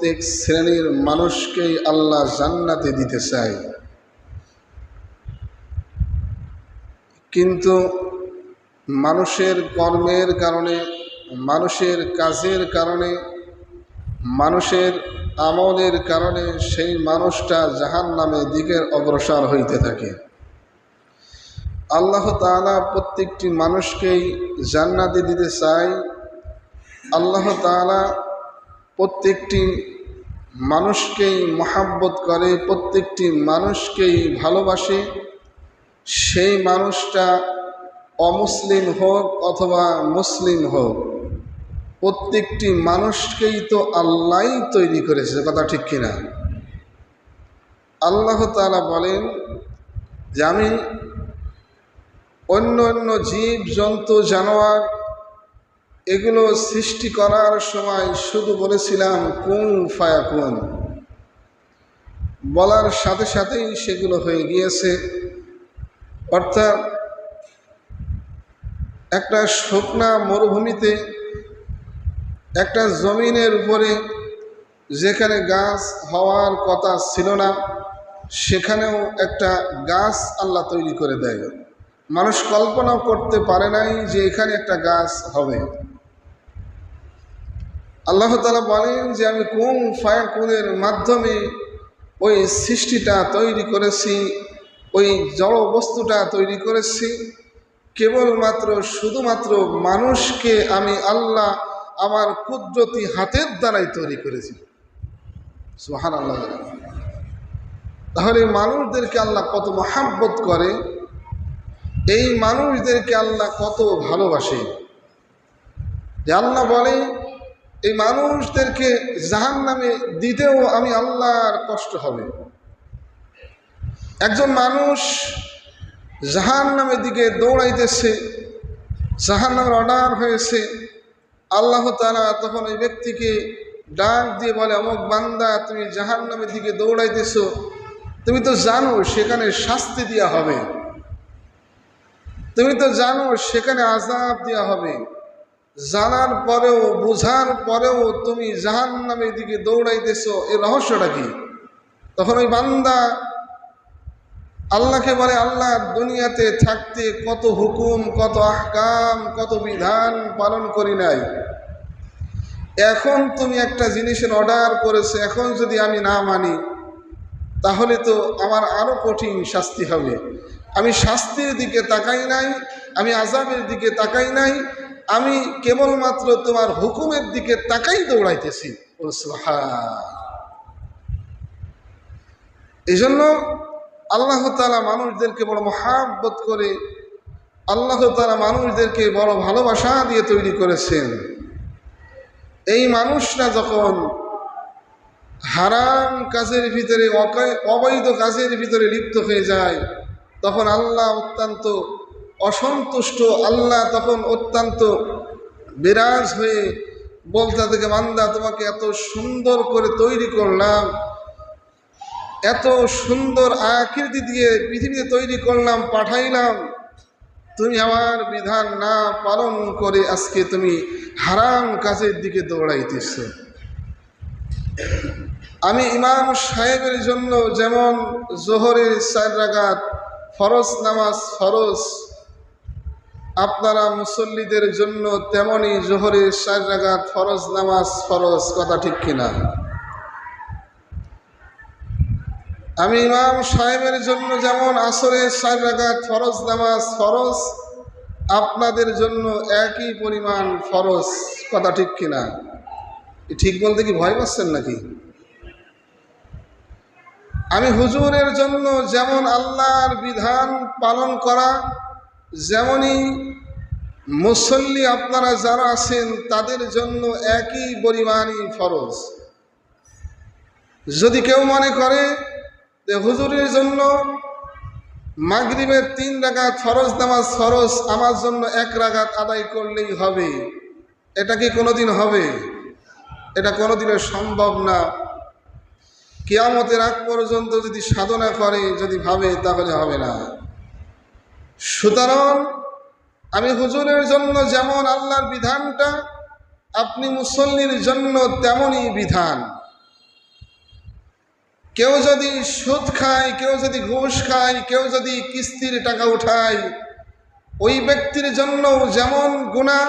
প্রত্যেক শ্রেণীর মানুষকেই আল্লাহ জান্নাতে দিতে চায়, কিন্তু মানুষের কর্মের কারণে, মানুষের কাজের কারণে, মানুষের আমলের কারণে সেই মানুষটা জাহান্নামের দিকে অগ্রসর হইতে থাকে। আল্লাহ তাআলা প্রত্যেকটি মানুষকেই জান্নাতে দিতে চায়। আল্লাহ তাআলা প্রত্যেকটি মানুষকেই মহাব্বত করে, প্রত্যেকটি মানুষকেই ভালোবাসে। সেই মানুষটা অমুসলিম হোক অথবা মুসলিম হোক, প্রত্যেকটি মানুষকেই তো আল্লাহই তৈরি করেছে, কথা ঠিক কিনা? আল্লাহ তাআলা বলেন যে আমি অন্য অন্য জীব জন্তু জানোয়ার এগুলো সৃষ্টি করার সময় শুধু বলেছিলাম কুন ফায়াকুন, বলার সাথে সাথেই সেগুলো হয়ে গিয়েছে। অর্থাৎ একটা শুকনা মরুভূমিতে, একটা জমিনের উপরে যেখানে গাছ হওয়ার কথা ছিল না, সেখানেও একটা গাছ আল্লাহ তৈরি করে দেয়। মানুষ কল্পনাও করতে পারে নাই যে এখানে একটা গাছ হবে। আল্লাহ তাআলা বলেন যে আমি কুন ফায়াকুনের মাধ্যমে ওই সৃষ্টিটা তৈরি করেছি, ওই জড় বস্তুটা তৈরি করেছি। কেবলমাত্র শুধুমাত্র মানুষকে আমি আল্লাহ আমার কুদরতি হাতের দ্বারাই তৈরি করেছি। সুবহানাল্লাহ। তাহলে মানুষদেরকে আল্লাহ কত মহাব্বত করে, এই মানুষদেরকে আল্লাহ কত ভালোবাসে যে আল্লাহ বলে এই মানুষদেরকে জাহান্নামে দিতেও আমি আল্লাহর কষ্ট হবে। একজন মানুষ জাহান্নামের দিকে দৌড়াইতেছে, জাহান্নামের অর্ডার হয়েছে, আল্লাহ তাআলা তখন ওই ব্যক্তিকে ডাক দিয়ে বলে, অমুক বান্দা তুমি জাহান্নামের দিকে দৌড়াইতেছো, তুমি তো জানো সেখানে শাস্তি দেওয়া হবে, তুমি তো জানো সেখানে আযাব দেওয়া হবে, জানার পরেও বোঝার পরেও তুমি জাহান্নামের দিকে দৌড়াইতেছো, এর রহস্যটা কি? তখন ওই বান্দা আল্লাহকে বলে, আল্লাহ দুনিয়াতে থাকতে কত হুকুম, কত আহকাম, কত বিধান পালন করি নাই, এখন তুমি একটা জিনিসের অর্ডার করেছো, এখন যদি আমি না মানি তাহলে তো আমার আরো কঠিন শাস্তি হবে। আমি শাস্তির দিকে তাকাই নাই, আমি আযাবের দিকে তাকাই নাই, আমি কেবলমাত্র তোমার হুকুমের দিকে তাকাই দৌড়াইতেছি। এই জন্য আল্লাহ তাআলা মানুষদেরকে বড় মহাব্বত করে, আল্লাহ তাআলা মানুষদেরকে বড় ভালোবাসা দিয়ে তৈরি করেছেন। এই মানুষরা যখন হারাম কাজের ভিতরে, অবৈধ কাজের ভিতরে লিপ্ত হয়ে যায়, তখন আল্লাহ অত্যন্ত অসন্তুষ্ট। আল্লাহ তখন অত্যন্ত বিরাজ হয়ে বলতে থাকে, বান্দা তোমাকে এত সুন্দর করে তৈরি করলাম, এত সুন্দর আকৃতি দিয়ে পৃথিবীতে তৈরি করলাম, পাঠাইলাম, তুমি আমার বিধান না পালন করে আজকে তুমি হারাম কাজের দিকে দৌড়াইতেছ। আমি ইমাম সাহেবের জন্য যেমন জোহরের 4 রাকাত ফরজ নামাজ ফরজ, আপনারা মুসল্লিদের জন্য তেমনি জোহরের 4 রাকাত ফরজ নামাজ ফরজ, কথা ঠিক কিনা? আমি ইমাম সাহেবের জন্য যেমন আসরের 4 রাকাত ফরজ নামাজ ফরজ, আপনাদের জন্য একই পরিমাণ ফরজ, কথা ঠিক কিনা? ঠিক বলতে কি ভয় পাচ্ছেন নাকি? আমি হুজুরের জন্য যেমন আল্লাহর বিধান পালন করা, যেমনই মুসল্লি আপনারা যারা আছেন তাদের জন্য একই পরিমাণই ফরজ। যদি কেউ মনে করে যে হুজুরের জন্য মাগরিবের 3 রাকাত ফরজ নামাজ ফরজ, আমার জন্য 1 রাকাত আদায় করলেই হবে, এটা কি কোনোদিন হবে? এটা কোনোদিনও সম্ভব না। কিয়ামতের আগ পর্যন্ত যদি সাধনা করে, যদি ভাবে, তাহলে হবে না। সুতরাং আমি হুজুরের জন্য যেমন আল্লাহর বিধানটা, আপনি মুসল্লির জন্য তেমনই বিধান। কেউ যদি সুদ খায়, কেউ যদি ঘুষ খায়, কেউ যদি কিস্তির টাকা উঠায়, ওই ব্যক্তির জন্য যেমন গুনাহ,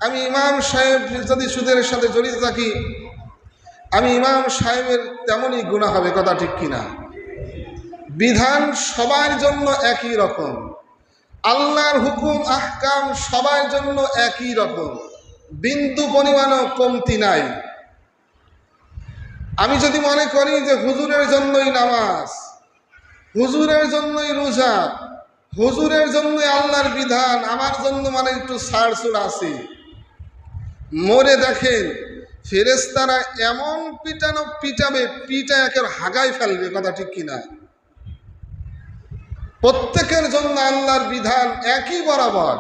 আমি ইমাম সাহেব যদি সুদের সাথে জড়িত থাকি, আমি ইমাম সাহেবের তেমনই গুনাহ হবে। কথা ঠিক কিনা? বিধান সবার জন্য একই রকম, আল্লাহর হুকুম আহকাম সবার জন্য একই রকম, বিন্দু পরিমাণও কমতি নাই। আমি যদি মনে করি যে হুজুরের জন্যই নামাজ, হুজুরের জন্যই রোজা, হুজুরের জন্যই আল্লাহর বিধান, আমার জন্য মানে একটু ছাড়ছুড় আছে, মরে দেখেন ফেরেশতারা এমন পিটানো পিটাবে, পিটা একের হাগায় ফেলবে। কথা ঠিক কিনা? প্রত্যেকের জন্য আল্লাহর বিধান একই বরাবর।